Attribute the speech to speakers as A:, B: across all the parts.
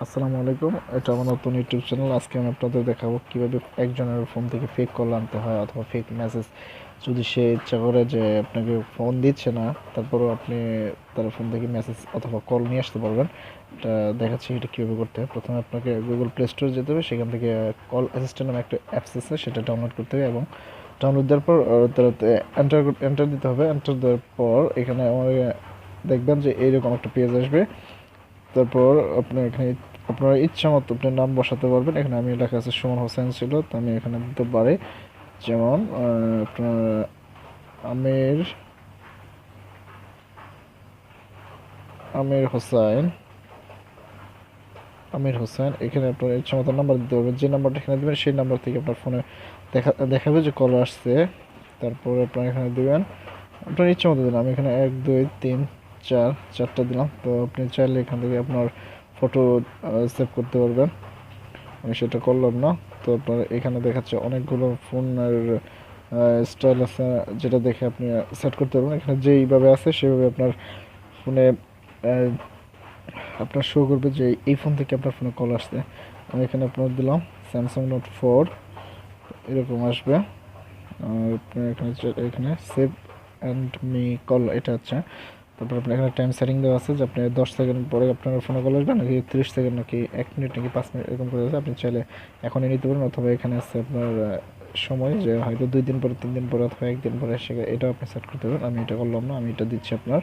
A: আসসালামু আলাইকুম। এটা আমার নতুন ইউটিউব চ্যানেল। আজকে আমি আপনাদের দেখাবো কীভাবে একজনের ফোন থেকে ফেক কল আনতে হয় অথবা ফেক মেসেজ। যদি সে ইচ্ছা করে যে আপনাকে ফোন দিচ্ছে না, তারপরেও আপনি তার ফোন থেকে মেসেজ অথবা কল নিয়ে আসতে পারবেন। এটা দেখাচ্ছি এটা কীভাবে করতে হয়। প্রথমে আপনাকে গুগল প্লে স্টোরে যেতে হবে, সেখান থেকে কল অ্যাসিস্ট্যান্ট নামে একটা অ্যাপস আছে, সেটা ডাউনলোড করতে হবে এবং ডাউনলোড দেওয়ার পর তাতে এন্টার দিতে হবে। এন্টার দেওয়ার পর এখানে আমার দেখবেন যে এইরকম একটা পেজ আসবে। তারপর আপনি এখানে আপনার ইচ্ছা মতো আপনি নাম বসাতে পারবেন। এখানে আমি লেখা আছে সুমন হোসেন ছিল, তো আমি এখানে দিতে পারি যেমন আপনার আমির আমির হোসেন আমির হোসেন। এখানে আপনার ইচ্ছা মতো নাম্বার দিতে পারবেন। যে নাম্বারটা এখানে দেবেন সেই নাম্বার থেকে আপনার ফোনে দেখাবে যে কল আসছে। তারপর আপনার এখানে দেবেন আপনার ইচ্ছা মতো দিলাম। আমি এখানে 1 2 3 4 দিলাম। তো আপনি চাইলে এখান থেকে আপনার ফটো সেভ করতে পারবেন। আমি সেটা করলাম না। তো আপনার এখানে দেখাচ্ছে অনেকগুলো ফোনের স্টাইল আছে, যেটা দেখে আপনি সেট করতে পারবেন। এখানে যেইভাবে আছে সেভাবে আপনার ফোনে আপনার শো করবে যে এই ফোন থেকে আপনার ফোনে কল আসছে। আমি এখানে আপনার দিলাম স্যামসাং নোট 4, এরকম আসবে। আপনি এখানে সেভ অ্যান্ড মি কল এটা আছে। তারপর আপনার এখানে টাইম সেটিং দেওয়া আছে যে আপনি 10 সেকেন্ড পরে আপনার ফোনে কল আসবে, নাকি 30 সেকেন্ড, নাকি 1 মিনিট, নাকি 5 মিনিট, এরকম করে আছে। আপনি চাইলে এখনই নিতে পারেন, অথবা এখানে আছে আপনার সময়, যে হয়তো 2 দিন পরে, 3 দিন পরে, অথবা 1 দিন পরে এটাও আপনি সেট করতে পারেন। আমি এটা করলাম না, আমি এটা দিচ্ছি আপনার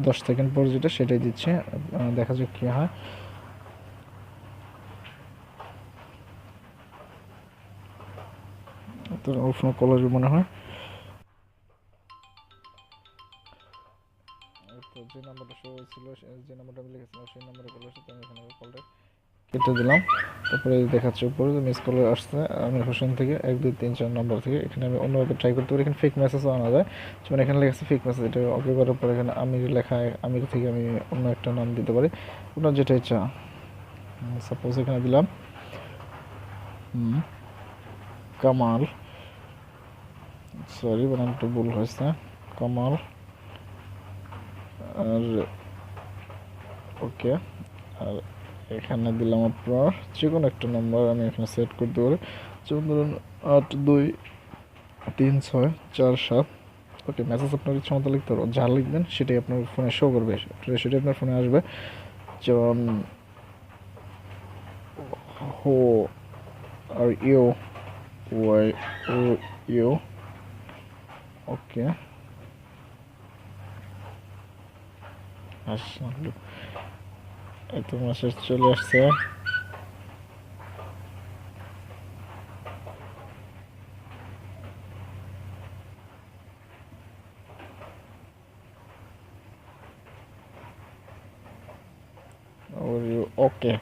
A: 10 সেকেন্ড পর, যেটা সেটাই দিচ্ছে। দেখা যাক কী হয়। তো ওর ফোনে কল আসবে মনে হয়। তো যে নাম্বারটা শো হয়েছিল, যে নাম্বারটা আমি লিখেছিলাম সেই নাম্বারে কল আসছে। তো আমি এখানে কলটা কেটে দিলাম। তারপরে দেখাচ্ছে উপরে যে মিস কলে আসছে আমির হোসেন থেকে 1 2 3 4 নম্বর থেকে। এখানে আমি অন্যভাবে ট্রাই করতে পারি। এখানে ফেক মেসেজও আনা যায়, যেমন এখানে লেখা আছে ফেক মেসেজ। এটা ওকে করার পর এখানে আমির লেখা, আমির থেকে আমি অন্য একটা নাম দিতে পারি, আপনার যেটা ইচ্ছা। সাপোজ এখানে দিলাম কামাল, সরি বানানটা ভুল হয়েছে, কামাল। আর ওকে, আর এখানে দিলাম আপনার যে কোনো একটা নাম্বার আমি এখানে সেট করতে পারি, যেমন ধরুন 8 2 3 6 4 7। ওকে, মেসেজ আপনার ইচ্ছা মতো লিখতে পারবো, যা লিখবেন সেটাই আপনার ফোনে শো করবে, সেটাই আপনার ফোনে আসবে। যেমন how are you, Y O U. Okay, আসলে এত মেসেজ চলে আসছে। ওকে,